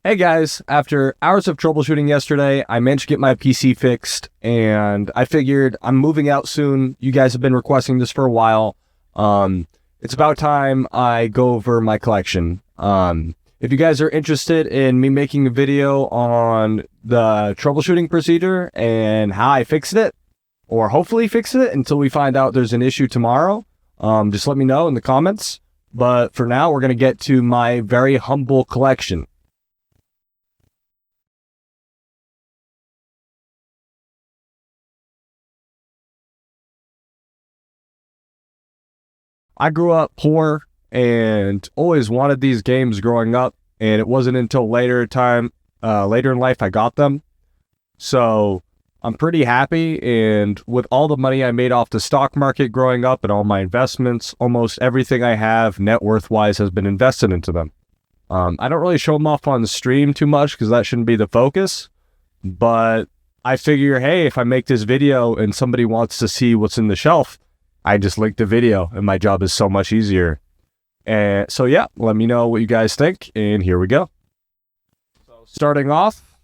Hey guys, after hours of troubleshooting yesterday, I managed to get my PC fixed, and I figured I'm moving out soon. You guys have been requesting this for a while. It's about time I go over my collection. If you guys are interested in me making a video on the troubleshooting procedure and how I fixed it, or hopefully fix it until we find out there's an issue tomorrow, just let me know in the comments. But for now, we're going to get to my very humble collection. I grew up poor and always wanted these games growing up, and it wasn't until later in life I got them. So I'm pretty happy, and with all the money I made off the stock market growing up and all my investments, almost everything I have net worth wise has been invested into them. I don't really show them off on the stream too much because that shouldn't be the focus, but I figure, hey, if I make this video and somebody wants to see what's in the shelf, I just link the video and my job is so much easier. And so yeah, let me know what you guys think, and here we go. So starting off,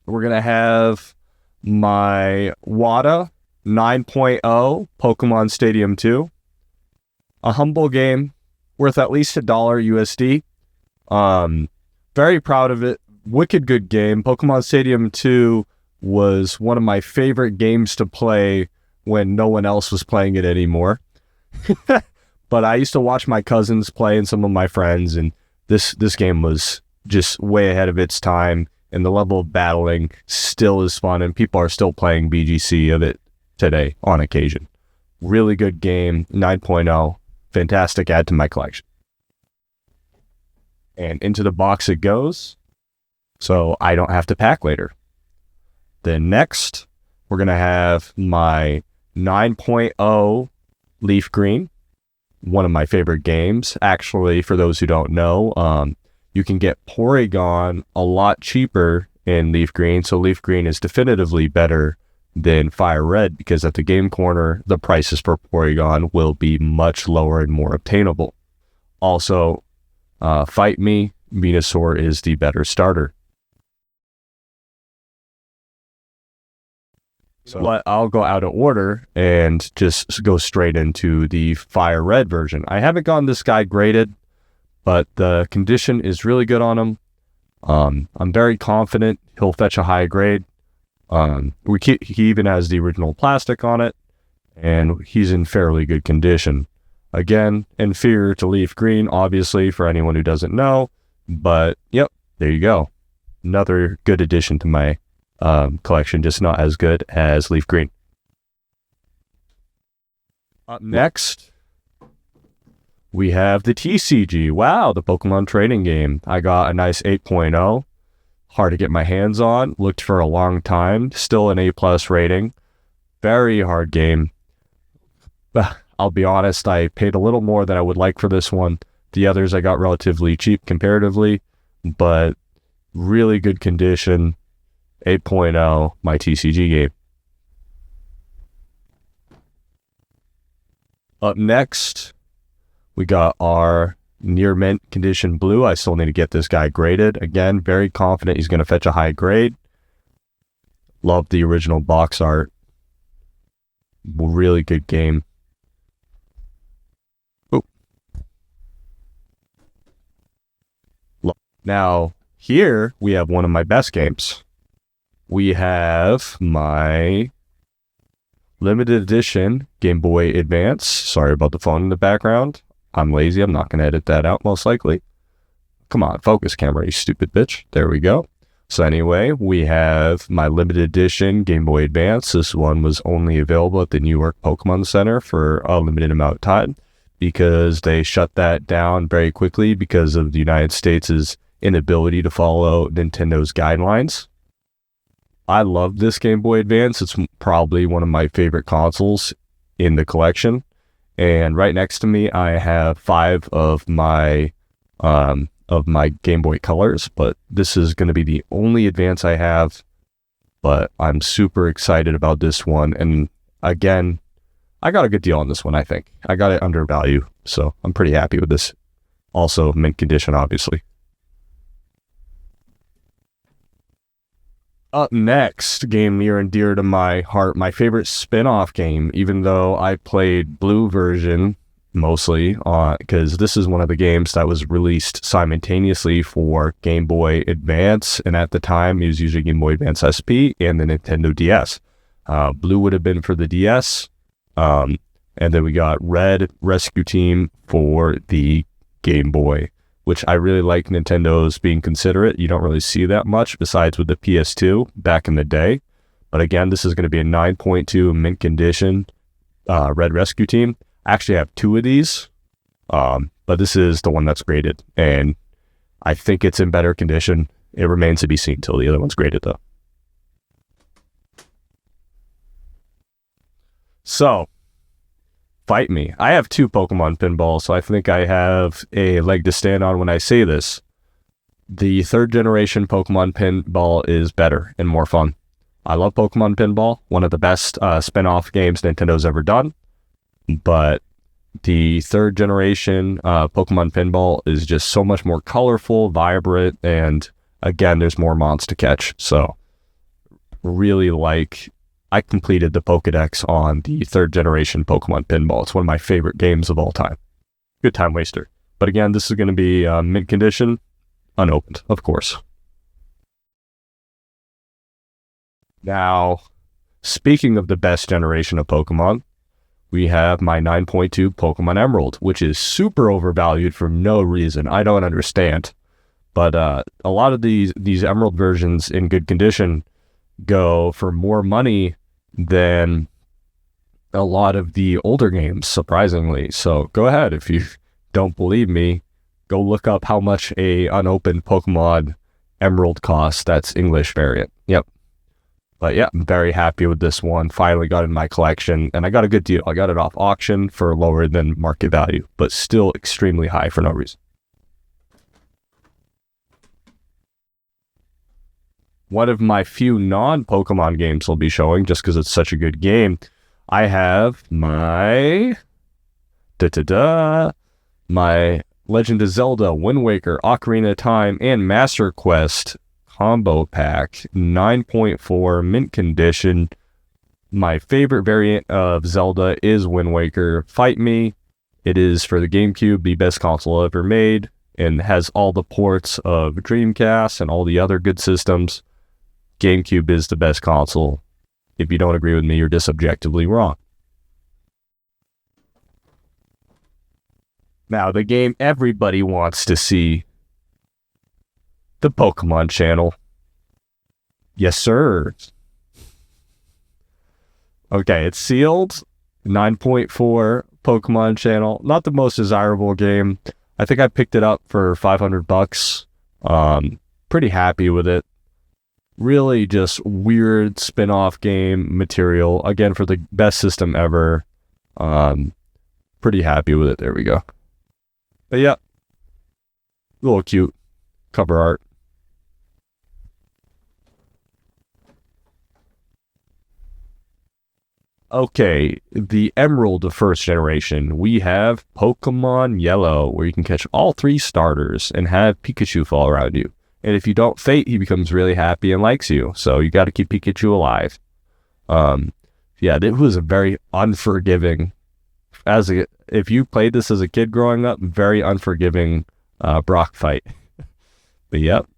we're going to have my WATA 9.0 Pokemon Stadium 2. A humble game, worth at least $1 USD. Very proud of it. Wicked good game. Pokemon Stadium 2 was one of my favorite games to play when no one else was playing it anymore. But I used to watch my cousins play and some of my friends, and this game was just way ahead of its time, and the level of battling still is fun, and people are still playing BGC of it today on occasion. Really good game, 9.0, fantastic add to my collection. And into the box it goes, so I don't have to pack later. Then next, we're going to have my 9.0 Leaf Green, one of my favorite games. Actually, for those who don't know, you can get Porygon a lot cheaper in Leaf Green, so Leaf Green is definitively better than Fire Red because at the game corner, the prices for Porygon will be much lower and more obtainable. Also, Fight Me, Venusaur is the better starter. So I'll go out of order and just go straight into the Fire Red version. I haven't gotten this guy graded, but the condition is really good on him. I'm very confident he'll fetch a high grade. He even has the original plastic on it, and he's in fairly good condition. Again, inferior to Leaf Green, obviously, for anyone who doesn't know. But, yep, there you go. Another good addition to my collection, just not as good as Leaf Green. Up next, we have the TCG. Wow, the Pokemon trading game. I got a nice 8.0. Hard to get my hands on. Looked for a long time. Still an A+ rating. Very hard game. I'll be honest, I paid a little more than I would like for this one. The others I got relatively cheap comparatively, but really good condition. 8.0, my TCG game. Up next, we got our near mint condition blue. I still need to get this guy graded. Again, very confident he's going to fetch a high grade. Love the original box art. Really good game. Ooh. Now, here we have one of my best games. We have my limited edition Game Boy Advance. Sorry about the phone in the background. I'm lazy. I'm not going to edit that out, most likely. Come on, focus camera, you stupid bitch. There we go. So anyway, we have my limited edition Game Boy Advance. This one was only available at the New York Pokemon Center for a limited amount of time because they shut that down very quickly because of the United States' inability to follow Nintendo's guidelines. I love this Game Boy Advance. It's probably one of my favorite consoles in the collection. And right next to me, I have 5 of my Game Boy Colors, but this is going to be the only Advance I have. But I'm super excited about this one. And again, I got a good deal on this one, I think. I got it under value, so I'm pretty happy with this. Also, mint condition, obviously. Up next, game near and dear to my heart, my favorite spin-off game, even though I played Blue version mostly, because this is one of the games that was released simultaneously for Game Boy Advance, and at the time it was usually Game Boy Advance SP and the Nintendo DS. Blue would have been for the DS, and then we got Red Rescue Team for the Game Boy, which I really like Nintendo's being considerate. You don't really see that much besides with the PS2 back in the day. But again, this is going to be a 9.2 mint condition Red Rescue Team. I actually have two of these, but this is the one that's graded, and I think it's in better condition. It remains to be seen till the other one's graded, though. So, fight me. I have two Pokemon pinballs, so I think I have a leg to stand on when I say this. The third generation Pokemon pinball is better and more fun. I love Pokemon Pinball, one of the best spin-off games Nintendo's ever done. But the third generation Pokemon Pinball is just so much more colorful, vibrant, and again, there's more mons to catch. So, really I completed the Pokedex on the third generation Pokemon Pinball. It's one of my favorite games of all time. Good time waster. But again, this is going to be mint condition, unopened, of course. Now, speaking of the best generation of Pokemon, we have my 9.2 Pokemon Emerald, which is super overvalued for no reason. I don't understand. But a lot of these Emerald versions in good condition go for more money than a lot of the older games, surprisingly. So go ahead, if you don't believe me, go look up how much a unopened Pokemon Emerald costs. That's English variant. Yep. But yeah, I'm very happy with this one. Finally got in my collection, and I got a good deal. I got it off auction for lower than market value, but still extremely high for no reason. One of my few non-Pokemon games will be showing, just because it's such a good game. I have my my Legend of Zelda, Wind Waker, Ocarina of Time, and Master Quest combo pack, 9.4 mint condition. My favorite variant of Zelda is Wind Waker. Fight me. It is for the GameCube, the best console ever made, and has all the ports of Dreamcast and all the other good systems. GameCube is the best console. If you don't agree with me, you're just objectively wrong. Now, the game everybody wants to see. The Pokemon channel. Yes, sir. Okay, it's sealed. 9.4 Pokemon channel. Not the most desirable game. I think I picked it up for $500. Pretty happy with it. Really just weird spin-off game material. Again, for the best system ever. Pretty happy with it. There we go. But yeah. A little cute cover art. Okay, the Emerald of first generation, we have Pokemon Yellow, where you can catch all three starters and have Pikachu fall around you. And if you don't fate, he becomes really happy and likes you. So you got to keep Pikachu alive. Yeah, it was a very unforgiving, if you played this as a kid growing up, very unforgiving Brock fight. But yep,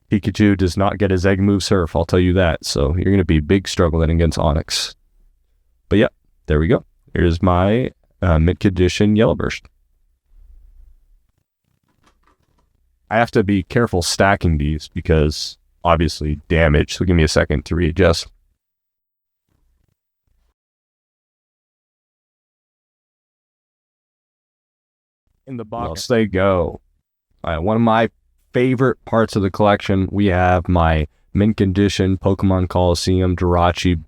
Pikachu does not get his egg move Surf, I'll tell you that. So you're going to be big struggling against Onix. But yeah, there we go. Here's my mint condition Yellow Burst. I have to be careful stacking these because obviously damage. So give me a second to readjust. In the box they go. One of my favorite parts of the collection, we have my mint condition Pokemon Coliseum Jirachi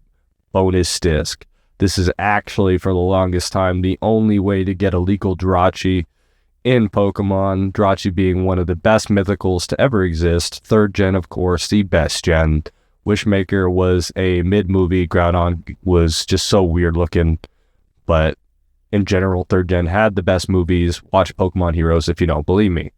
bonus disc. This is actually, for the longest time, the only way to get a legal Jirachi in Pokemon. Jirachi being one of the best mythicals to ever exist. Third gen, of course, the best gen. Wishmaker was a mid-movie. Groudon was just so weird looking. But in general, third gen had the best movies. Watch Pokemon Heroes if you don't believe me.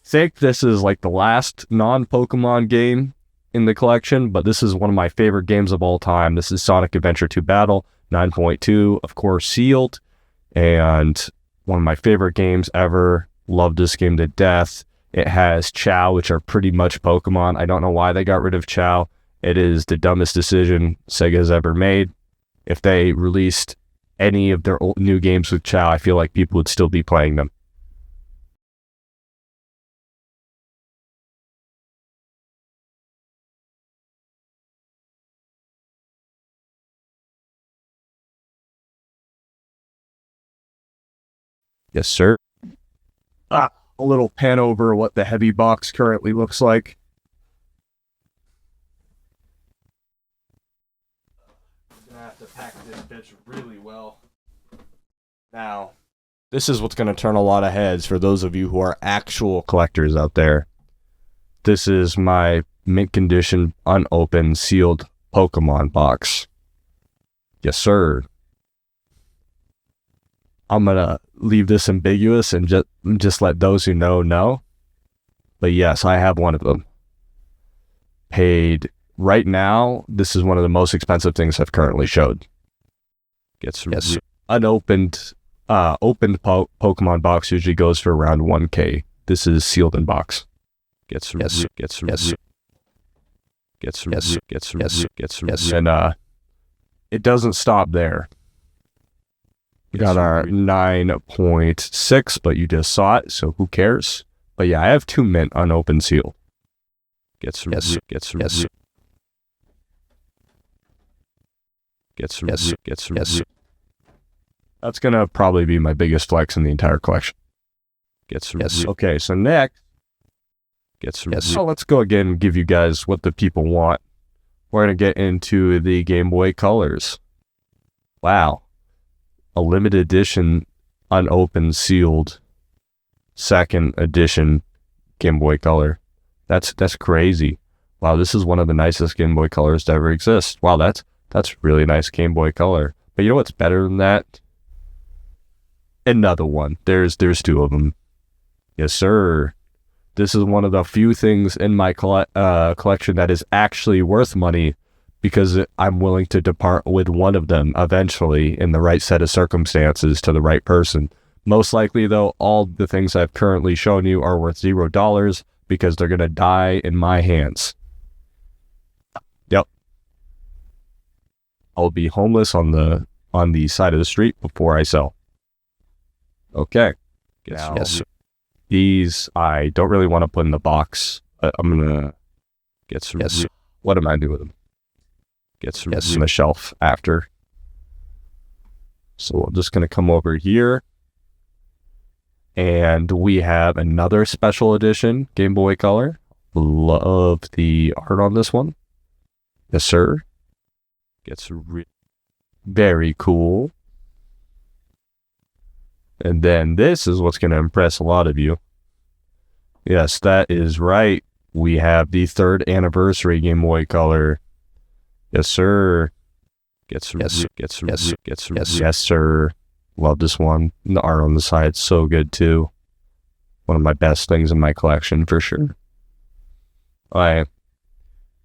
think this is like the last non-Pokemon game in the collection, but this is one of my favorite games of all time. This is Sonic Adventure 2 Battle, 9.2, of course, sealed, and one of my favorite games ever. Love this game to death. It has Chow, which are pretty much Pokemon. I don't know why they got rid of Chow. It is the dumbest decision Sega has ever made. If they released any of their old, new games with Chow, I feel like people would still be playing them. Yes, sir. A little pan over what the heavy box currently looks like. I'm gonna have to pack this bitch really well. Now, this is what's gonna turn a lot of heads for those of you who are actual collectors out there. This is my mint condition, unopened, sealed Pokemon box. Yes, sir. I'm gonna leave this ambiguous and just let those who know. But yes, I have one of them. Paid right now. This is one of the most expensive things I've currently showed. Unopened, opened Pokemon box usually goes for around 1K. This is sealed in box. And it doesn't stop there. We got our 9.6, but you just saw it, so who cares? But yeah, I have 2 mint unopened seal. That's gonna probably be my biggest flex in the entire collection. Okay, so next, so let's go again and give you guys what the people want. We're gonna get into the Game Boy Colors. Wow. A limited edition, unopened, sealed, 2nd edition Game Boy Color. That's crazy. Wow, this is one of the nicest Game Boy Colors to ever exist. Wow, that's really nice Game Boy Color. But you know what's better than that? Another one. There's 2 of them. Yes, sir. This is one of the few things in my collection that is actually worth money, because I'm willing to depart with one of them eventually in the right set of circumstances to the right person. Most likely, though, all the things I've currently shown you are worth $0 because they're going to die in my hands. Yep. I'll be homeless on the side of the street before I sell. Okay. Yes. These I don't really want to put in the box. I'm going to get some... What am I doing with them? Get some on the shelf after. So I'm just going to come over here. And we have another special edition Game Boy Color. Love the art on this one. Yes, sir. Gets very cool. And then this is what's going to impress a lot of you. Yes, that is right. We have the 3rd anniversary Game Boy Color. Yes, sir. Yes, sir. Love this one. The art on the side, so good too. One of my best things in my collection for sure. Alright.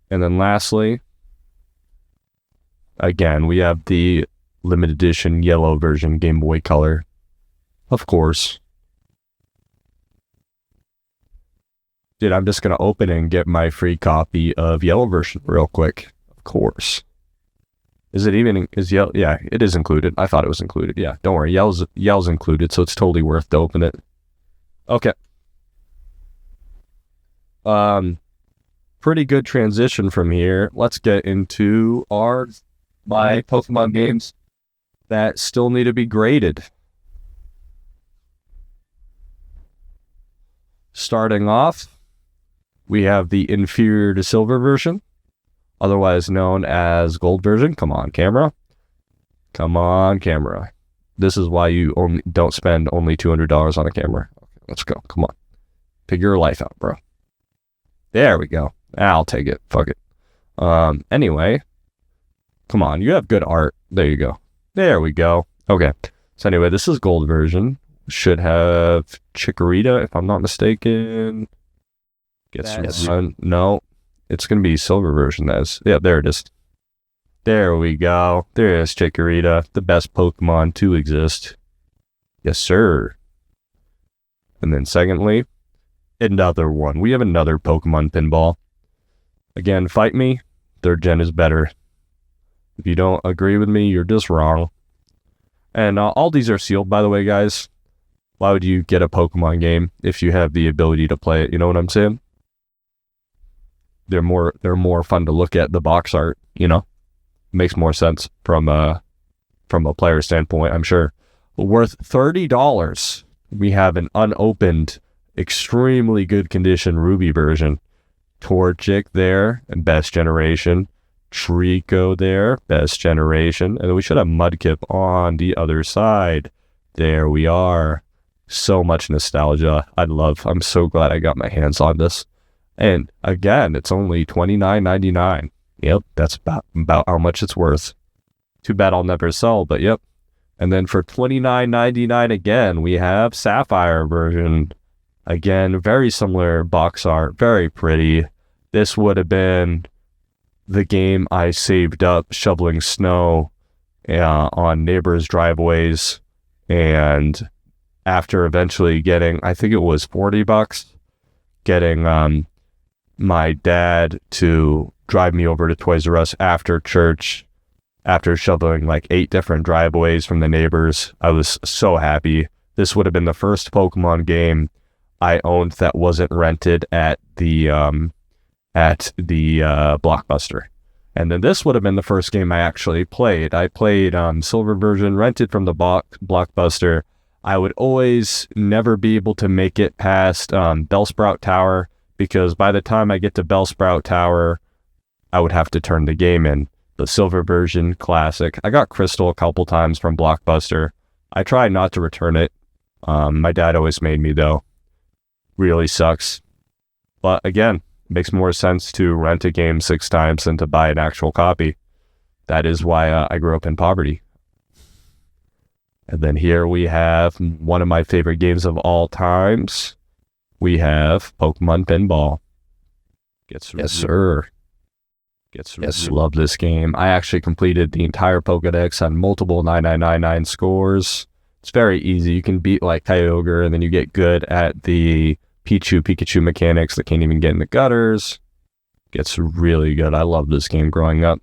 And then lastly, again, we have the limited edition yellow version Game Boy Color. Of course. Dude, I'm just going to open it and get my free copy of yellow version real quick. Of course. Is yellow? Yeah, it is included. I thought it was included. Yeah, don't worry. Yellow's included, so it's totally worth to open it. Okay. Pretty good transition from here. Let's get into my Pokemon games that still need to be graded. Starting off, we have the inferior to silver version, otherwise known as gold version. Come on, camera. Come on, camera. This is why you don't spend only $200 on a camera. Okay, let's go. Come on. Figure your life out, bro. There we go. I'll take it. Fuck it. Anyway. Come on. You have good art. There you go. There we go. Okay. So anyway, this is gold version. should have Chikorita, if I'm not mistaken. No, it's going to be silver version. Yeah, there it is. There we go. There is Chikorita, the best Pokemon to exist. Yes, sir. And then secondly, another one. We have another Pokemon pinball. Again, fight me. 3rd gen is better. If you don't agree with me, you're just wrong. And all these are sealed, by the way, guys. Why would you get a Pokemon game if you have the ability to play it? You know what I'm saying? They're more fun to look at, the box art, you know? Makes more sense from a player standpoint, I'm sure. Worth $30. We have an unopened, extremely good condition Ruby version. Torchic there, and best generation. Trico there, best generation. And then we should have Mudkip on the other side. There we are. So much nostalgia. I'm so glad I got my hands on this. And again, it's only $29.99. Yep, that's about how much it's worth. Too bad I'll never sell, but yep. And then for $29.99 again, we have Sapphire version. Again, very similar box art, very pretty. This would have been the game I saved up shoveling snow on neighbors' driveways. And after eventually getting, I think it was $40, getting my dad to drive me over to Toys R Us after church, after shoveling like 8 different driveways from the neighbors. I was so happy. This would have been the first Pokemon game I owned that wasn't rented at the Blockbuster. And then this would have been the first game I actually played. I played silver version, rented from the Blockbuster. I would always never be able to make it past Bellsprout Tower, because by the time I get to Bellsprout Tower, I would have to turn the game in. The silver version, classic. I got Crystal a couple times from Blockbuster. I tried not to return it. My dad always made me, though. Really sucks. But again, it makes more sense to rent a game 6 times than to buy an actual copy. That is why I grew up in poverty. And then here we have one of my favorite games of all times. We have Pokemon Pinball. Yes, sir. Yes, love this game. I actually completed the entire Pokedex on multiple 9999 scores. It's very easy. You can beat like Kyogre, and then you get good at the Pikachu mechanics that can't even get in the gutters. Gets really good. I love this game growing up.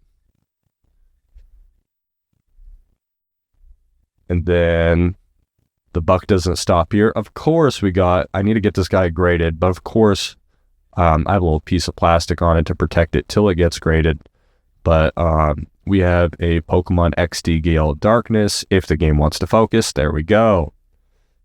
And then the buck doesn't stop here. Of course I need to get this guy graded, but of course I have a little piece of plastic on it to protect it till it gets graded. But we have a Pokemon XD Gale of Darkness. If the game wants to focus, there we go.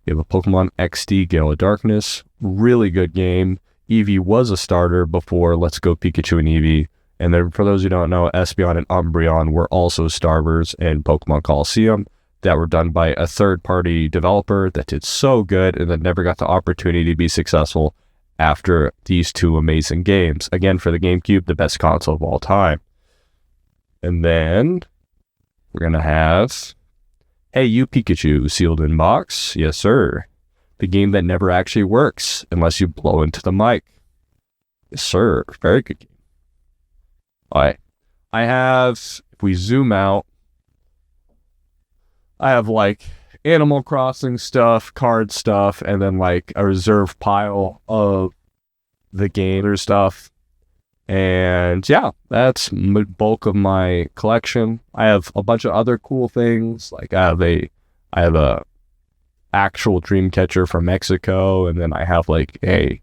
We have a Pokemon XD Gale of Darkness. Really good game. Eevee was a starter before Let's Go Pikachu and Eevee. And then for those who don't know, Espeon and Umbreon were also starters in Pokemon Coliseum that were done by a third-party developer that did so good and then never got the opportunity to be successful after these 2 amazing games. Again, for the GameCube, the best console of all time. And then we're going to have Hey You Pikachu sealed in box. Yes, sir. The game that never actually works unless you blow into the mic. Yes, sir. Very good game. All right. I have, if we zoom out, I have like Animal Crossing stuff, card stuff, and then like a reserve pile of the game or stuff. And yeah, that's the bulk of my collection. I have a bunch of other cool things. Like I have a actual Dreamcatcher from Mexico, and then I have like a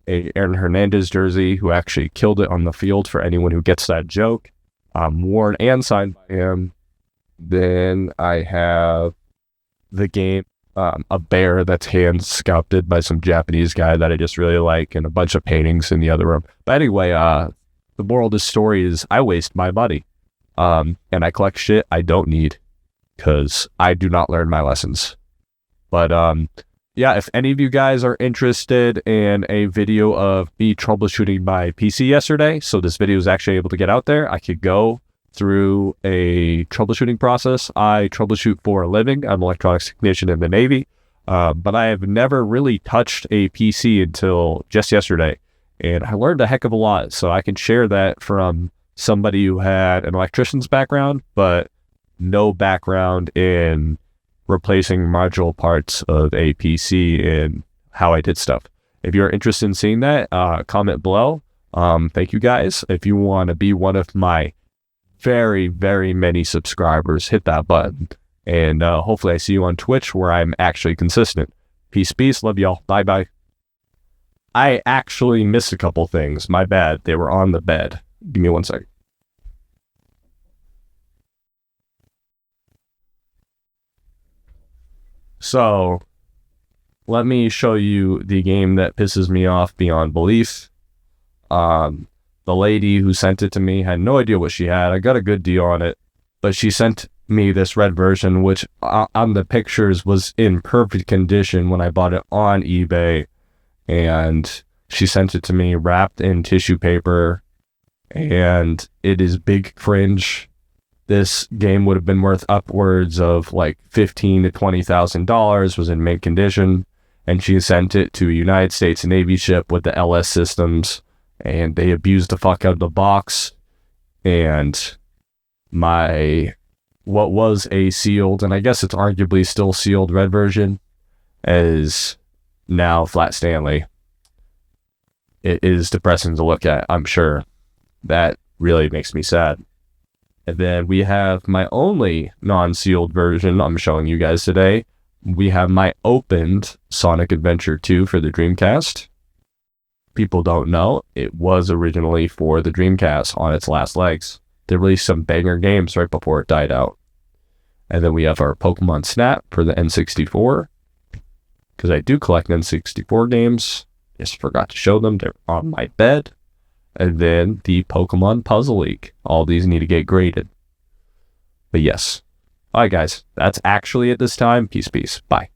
Aaron Hernandez jersey who actually killed it on the field, for anyone who gets that joke. Worn and signed by him. Then I have the game, a bear that's hand sculpted by some Japanese guy that I just really like, and a bunch of paintings in the other room. But anyway, the moral of this story is I waste my money, and I collect shit I don't need because I do not learn my lessons. But yeah, if any of you guys are interested in a video of me troubleshooting my PC yesterday, so this video is actually able to get out there, I could go through a troubleshooting process. I troubleshoot for a living. I'm an electronics technician in the Navy. But I have never really touched a PC until just yesterday, and I learned a heck of a lot. So I can share that from somebody who had an electrician's background, but no background in replacing module parts of a PC and how I did stuff. If you're interested in seeing that, comment below. Thank you guys. If you want to be one of my very, very many subscribers, hit that button. And hopefully I see you on Twitch where I'm actually consistent. Peace, peace. Love y'all. Bye-bye. I actually missed a couple things. My bad. They were on the bed. Give me 1 second. So, let me show you the game that pisses me off beyond belief. The lady who sent it to me had no idea what she had. I got a good deal on it, but she sent me this red version, which on the pictures was in perfect condition when I bought it on eBay, and she sent it to me wrapped in tissue paper, and it is big cringe. This game would have been worth upwards of like $15,000 to $20,000, was in mint condition, and she sent it to a United States Navy ship with the LS systems, and they abused the fuck out of the box, and what was a sealed, and I guess it's arguably still sealed red version, is now flat Stanley. It is depressing to look at, I'm sure. That really makes me sad. And then we have my only non-sealed version I'm showing you guys today. We have my opened Sonic Adventure 2 for the Dreamcast. People don't know, it was originally for the Dreamcast on its last legs. They released some banger games right before it died out. And then we have our Pokemon Snap for the N64. Because I do collect N64 games. Just forgot to show them. They're on my bed. And then the Pokemon Puzzle League. All these need to get graded. But yes. Alright guys, that's actually it this time. Peace, peace. Bye.